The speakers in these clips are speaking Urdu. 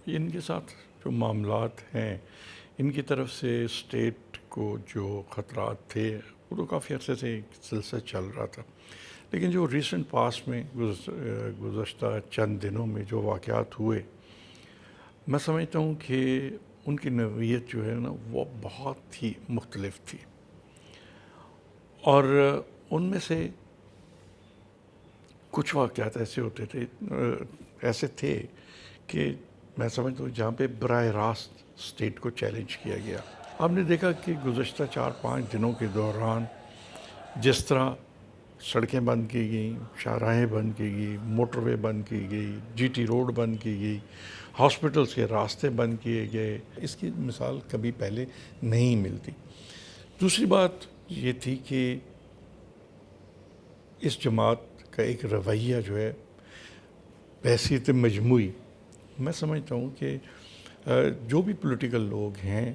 ان کے ساتھ جو معاملات ہیں، ان کی طرف سے اسٹیٹ کو جو خطرات تھے وہ تو کافی عرصے سے ایک سلسلہ چل رہا تھا، لیکن جو ریسنٹ پاس میں گزشتہ چند دنوں میں جو واقعات ہوئے، میں سمجھتا ہوں کہ ان کی نوعیت جو ہے نا وہ بہت ہی مختلف تھی، اور ان میں سے کچھ واقعات ایسے تھے کہ میں سمجھتا ہوں جہاں پہ براہ راست اسٹیٹ کو چیلنج کیا گیا۔ آپ نے دیکھا کہ گزشتہ 4-5 دنوں کے دوران جس طرح سڑکیں بند کی گئیں، شاہراہیں بند کی گئی، موٹر وے بند کی گئی، جی ٹی روڈ بند کی گئی، ہاسپٹلس کے راستے بند کیے گئے، اس کی مثال کبھی پہلے نہیں ملتی۔ دوسری بات یہ تھی کہ اس جماعت کا ایک رویہ جو ہے بحیثیت مجموعی، میں سمجھتا ہوں کہ جو بھی پولیٹیکل لوگ ہیں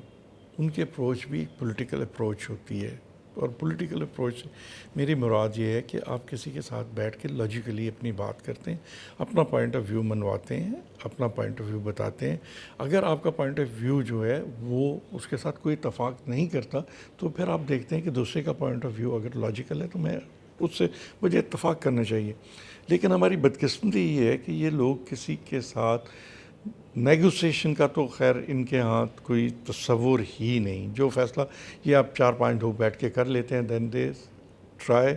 ان کی اپروچ بھی ایک پولیٹیکل اپروچ ہوتی ہے، اور پولیٹیکل اپروچ سے میری مراد یہ ہے کہ آپ کسی کے ساتھ بیٹھ کے لاجیکلی اپنی بات کرتے ہیں، اپنا پوائنٹ آف ویو منواتے ہیں، اپنا پوائنٹ آف ویو بتاتے ہیں۔ اگر آپ کا پوائنٹ آف ویو جو ہے وہ اس کے ساتھ کوئی اتفاق نہیں کرتا تو پھر آپ دیکھتے ہیں کہ دوسرے کا پوائنٹ آف ویو اگر لاجیکل ہے تو اس سے مجھے اتفاق کرنا چاہیے۔ لیکن ہماری بدقسمتی یہ ہے کہ یہ لوگ کسی کے ساتھ نیگوسیشن کا تو خیر ان کے ہاتھ کوئی تصور ہی نہیں، جو فیصلہ یہ آپ 4-5 لوگ بیٹھ کے کر لیتے ہیں، دین دے ٹرائی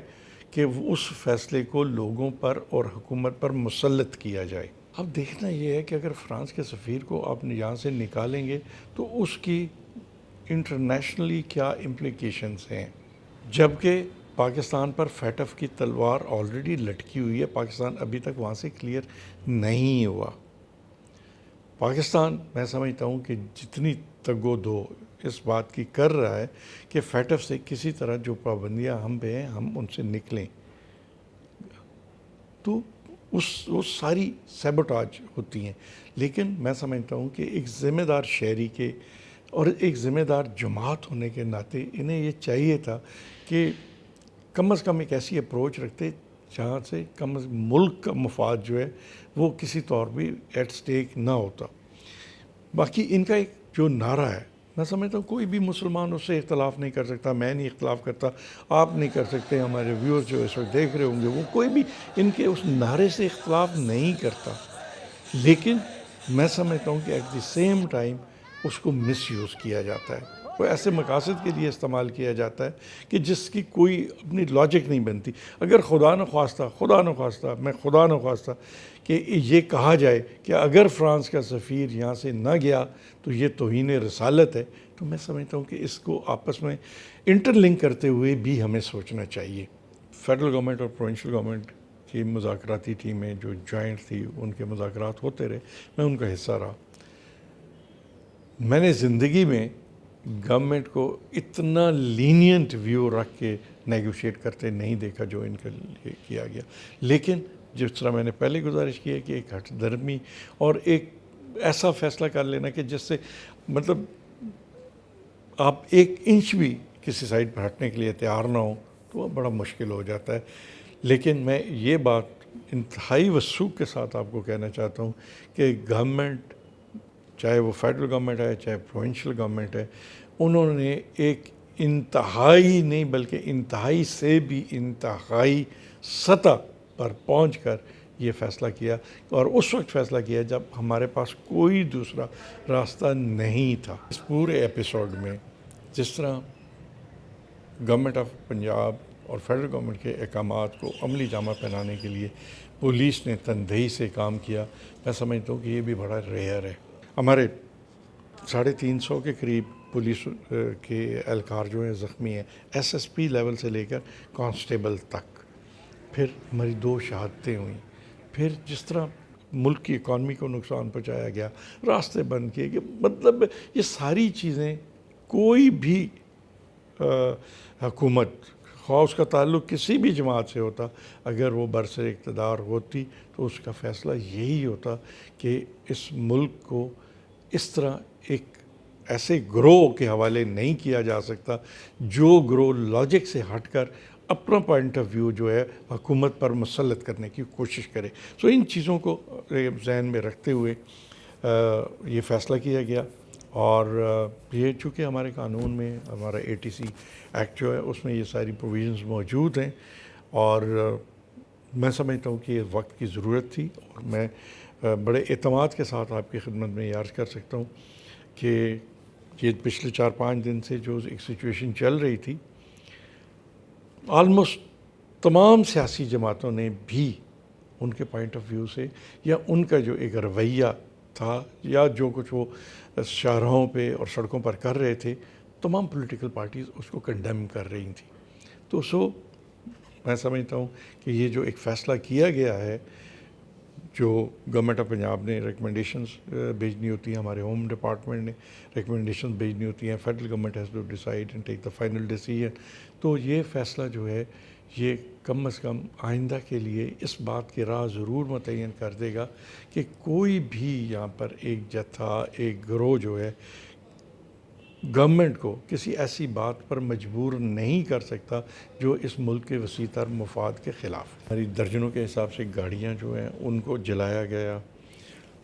کہ اس فیصلے کو لوگوں پر اور حکومت پر مسلط کیا جائے۔ اب دیکھنا یہ ہے کہ اگر فرانس کے سفیر کو آپ یہاں سے نکالیں گے تو اس کی انٹرنیشنلی کیا امپلیکیشنز ہیں، جبکہ پاکستان پر فیٹف کی تلوار آلریڈی لٹکی ہوئی ہے، پاکستان ابھی تک وہاں سے کلیئر نہیں ہوا۔ پاکستان میں سمجھتا ہوں کہ جتنی تگ و دو اس بات کی کر رہا ہے کہ فیٹف سے کسی طرح جو پابندیاں ہم پہ ہیں ہم ان سے نکلیں، تو وہ ساری سیبوٹاج ہوتی ہیں۔ لیکن میں سمجھتا ہوں کہ ایک ذمہ دار شہری کے اور ایک ذمہ دار جماعت ہونے کے ناطے انہیں یہ چاہیے تھا کہ کم از کم ایک ایسی اپروچ رکھتے جہاں سے کم از ملک کا مفاد جو ہے وہ کسی طور بھی ایٹ سٹیک نہ ہوتا۔ باقی ان کا ایک جو نعرہ ہے، میں سمجھتا ہوں کوئی بھی مسلمان اس سے اختلاف نہیں کر سکتا، میں نہیں اختلاف کرتا، آپ نہیں کر سکتے، ہمارے ویورز جو اس وقت دیکھ رہے ہوں گے وہ کوئی بھی ان کے اس نعرے سے اختلاف نہیں کرتا، لیکن میں سمجھتا ہوں کہ ایٹ دی سیم ٹائم اس کو مس یوز کیا جاتا ہے، وہ ایسے مقاصد کے لیے استعمال کیا جاتا ہے کہ جس کی کوئی اپنی لاجک نہیں بنتی۔ اگر خدا نخواستہ میں خدا نخواستہ کہ یہ کہا جائے کہ اگر فرانس کا سفیر یہاں سے نہ گیا تو یہ توہین رسالت ہے، تو میں سمجھتا ہوں کہ اس کو آپس میں انٹر لنک کرتے ہوئے بھی ہمیں سوچنا چاہیے۔ فیڈرل گورنمنٹ اور پروونشل گورنمنٹ کی مذاکراتی ٹیمیں جو جوائنٹ تھی ان کے مذاکرات ہوتے رہے، میں ان کا حصہ رہا۔ میں نے زندگی میں گورنمنٹ کو اتنا لینینٹ ویو رکھ کے نیگوشیٹ کرتے نہیں دیکھا جو ان کے لیے کیا گیا، لیکن جس طرح میں نے پہلے گزارش کی ہے کہ ایک ہٹ درمی اور ایک ایسا فیصلہ کر لینا کہ جس سے مطلب آپ ایک انچ بھی کسی سائڈ پر ہٹنے کے لیے تیار نہ ہوں تو وہ بڑا مشکل ہو جاتا ہے۔ لیکن میں یہ بات انتہائی وثوق کے ساتھ آپ کو کہنا چاہتا ہوں کہ گورنمنٹ، چاہے وہ فیڈرل گورنمنٹ ہے چاہے پروونشل گورنمنٹ ہے، انہوں نے ایک انتہائی نہیں بلکہ انتہائی سے بھی انتہائی سطح پر پہنچ کر یہ فیصلہ کیا، اور اس وقت فیصلہ کیا جب ہمارے پاس کوئی دوسرا راستہ نہیں تھا۔ اس پورے ایپیسوڈ میں جس طرح گورنمنٹ آف پنجاب اور فیڈرل گورنمنٹ کے احکامات کو عملی جامہ پہنانے کے لیے پولیس نے تندہی سے کام کیا، میں سمجھتا ہوں کہ یہ بھی بڑا ریئر ہے۔ ہمارے 350 کے قریب پولیس کے اہلکار جو ہیں زخمی ہیں، ایس ایس پی لیول سے لے کر کانسٹیبل تک۔ پھر ہماری 2 شہادتیں ہوئیں، پھر جس طرح ملک کی اکانومی کو نقصان پہنچایا گیا، راستے بند کیے گئے، مطلب یہ ساری چیزیں کوئی بھی حکومت، خواہ اس کا تعلق کسی بھی جماعت سے ہوتا، اگر وہ برسر اقتدار ہوتی تو اس کا فیصلہ یہی ہوتا کہ اس ملک کو اس طرح ایک ایسے گروہ کے حوالے نہیں کیا جا سکتا جو گروہ لاجک سے ہٹ کر اپنا پوائنٹ آف ویو جو ہے حکومت پر مسلط کرنے کی کوشش کرے۔ سو ان چیزوں کو ذہن میں رکھتے ہوئے یہ فیصلہ کیا گیا، اور یہ چونکہ ہمارے قانون میں ہمارا ATC ایکٹ جو ہے اس میں یہ ساری پروویژنز موجود ہیں، اور میں سمجھتا ہوں کہ یہ وقت کی ضرورت تھی، اور میں بڑے اعتماد کے ساتھ آپ کی خدمت میں یہ عرض کر سکتا ہوں کہ یہ پچھلے 4-5 دن سے جو ایک سچویشن چل رہی تھی، آلموسٹ تمام سیاسی جماعتوں نے بھی ان کے پوائنٹ آف ویو سے، یا ان کا جو ایک رویہ تھا، یا جو کچھ وہ شاہراہوں پہ اور سڑکوں پر کر رہے تھے، تمام پولیٹیکل پارٹیز اس کو کنڈیم کر رہی تھیں. تو میں سمجھتا ہوں کہ یہ جو ایک فیصلہ کیا گیا ہے، جو گورنمنٹ آف پنجاب نے ریکمنڈیشنز بھیجنی ہوتی ہیں، ہمارے ہوم ڈپارٹمنٹ نے ریکمنڈیشنز بھیجنی ہوتی ہیں، federal government has to decide and take the final decision. تو یہ فیصلہ جو ہے یہ کم از کم آئندہ کے لیے اس بات کی راہ ضرور متعین کر دے گا کہ کوئی بھی یہاں پر ایک جتھا، ایک گروہ جو ہے گورنمنٹ کو کسی ایسی بات پر مجبور نہیں کر سکتا جو اس ملک کے وسیع تر مفاد کے خلاف. ہماری درجنوں کے حساب سے گاڑیاں جو ہیں ان کو جلایا گیا،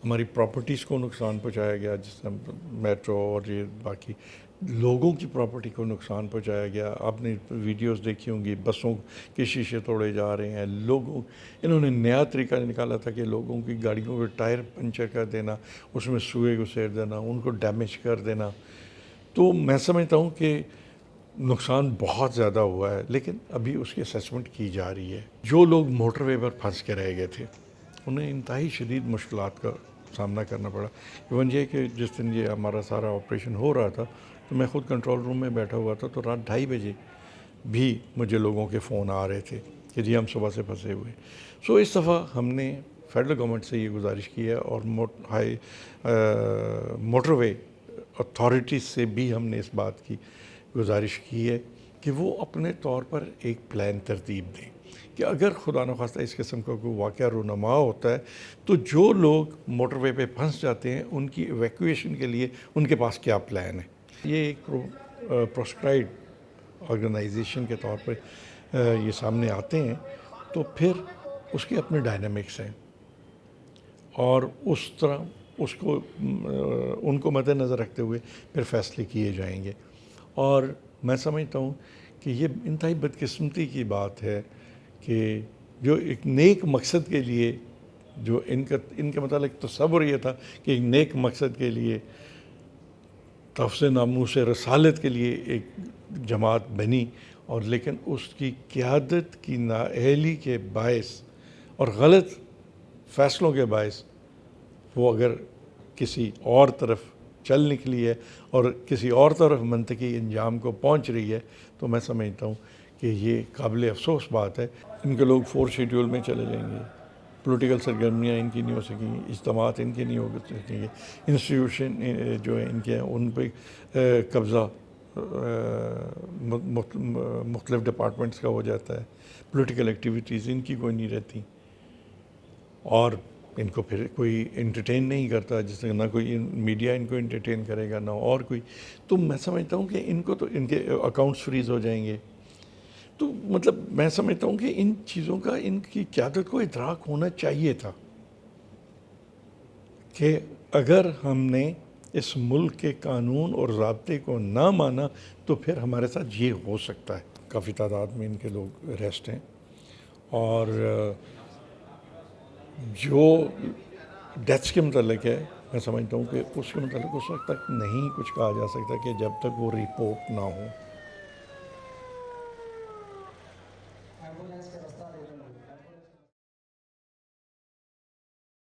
ہماری پراپرٹیز کو نقصان پہنچایا گیا، جس طرح میٹرو اور یہ باقی لوگوں کی پراپرٹی کو نقصان پہنچایا گیا. آپ نے ویڈیوز دیکھی ہوں گی، بسوں کے شیشے توڑے جا رہے ہیں. انہوں نے نیا طریقہ نکالا تھا کہ لوگوں کی گاڑیوں کے ٹائر پنچر کر دینا، اس میں سوئے گھسیٹ دینا، ان کو ڈیمیج کر دینا. تو میں سمجھتا ہوں کہ نقصان بہت زیادہ ہوا ہے، لیکن ابھی اس کی اسیسمنٹ کی جا رہی ہے. جو لوگ موٹر وے پر پھنس کے رہ گئے تھے انہیں انتہائی شدید مشکلات کا سامنا کرنا پڑا. ایون یہ کہ جس دن یہ ہمارا سارا آپریشن ہو رہا تھا تو میں خود کنٹرول روم میں بیٹھا ہوا تھا، تو رات 2:30 بجے بھی مجھے لوگوں کے فون آ رہے تھے کہ جی ہم صبح سے پھنسے ہوئے. اس دفعہ ہم نے فیڈرل گورنمنٹ سے یہ گزارش کی ہے، اور موٹر وے اتھارٹیز سے بھی ہم نے اس بات کی گزارش کی ہے کہ وہ اپنے طور پر ایک پلان ترتیب دیں کہ اگر خدا نخواستہ اس قسم کا کوئی واقعہ رونما ہوتا ہے تو جو لوگ موٹر وے پہ پھنس جاتے ہیں ان کی ایویکویشن کے لیے ان کے پاس کیا پلان ہے. یہ ایک پروسکرائبڈ آرگنائزیشن کے طور پر یہ سامنے آتے ہیں، تو پھر اس کے اپنے ڈائنامکس ہیں، اور اس طرح اس کو ان کو مد نظر رکھتے ہوئے پھر فیصلے کیے جائیں گے. اور میں سمجھتا ہوں کہ یہ انتہائی بدقسمتی کی بات ہے کہ جو ایک نیک مقصد کے لیے، جو ان کے متعلق تصور یہ تھا کہ ایک نیک مقصد کے لیے، تحفظ ناموس رسالت کے لیے ایک جماعت بنی، اور لیکن اس کی قیادت کی نااہلی کے باعث اور غلط فیصلوں کے باعث وہ اگر کسی اور طرف چل نکلی ہے اور کسی اور طرف منطقی انجام کو پہنچ رہی ہے، تو میں سمجھتا ہوں کہ یہ قابل افسوس بات ہے. ان کے لوگ 4 شیڈول میں چلے جائیں گے، پولیٹیکل سرگرمیاں ان کی نہیں ہو سکیں گی، اجتماعات ان کے نہیں ہو سکیں گے، انسٹیٹیوشن جو ہیں ان کے ان پہ قبضہ مختلف ڈپارٹمنٹس کا ہو جاتا ہے، پولیٹیکل ایکٹیویٹیز ان کی کوئی نہیں رہتی، اور ان کو پھر کوئی انٹرٹین نہیں کرتا، جس طرح نہ کوئی میڈیا ان کو انٹرٹین کرے گا، نہ اور کوئی. تو میں سمجھتا ہوں کہ ان کو تو ان کے اکاؤنٹس فریز ہو جائیں گے. تو مطلب میں سمجھتا ہوں کہ ان چیزوں کا ان کی قیادت کو ادراک ہونا چاہیے تھا کہ اگر ہم نے اس ملک کے قانون اور ضابطے کو نہ مانا تو پھر ہمارے ساتھ یہ ہو سکتا ہے. کافی تعداد میں ان کے لوگ ریسٹ ہیں، اور جو ڈیتھس کے متعلق ہے میں سمجھتا ہوں کہ اس کے متعلق اس وقت تک نہیں کچھ کہا جا سکتا کہ جب تک وہ رپورٹ نہ ہو.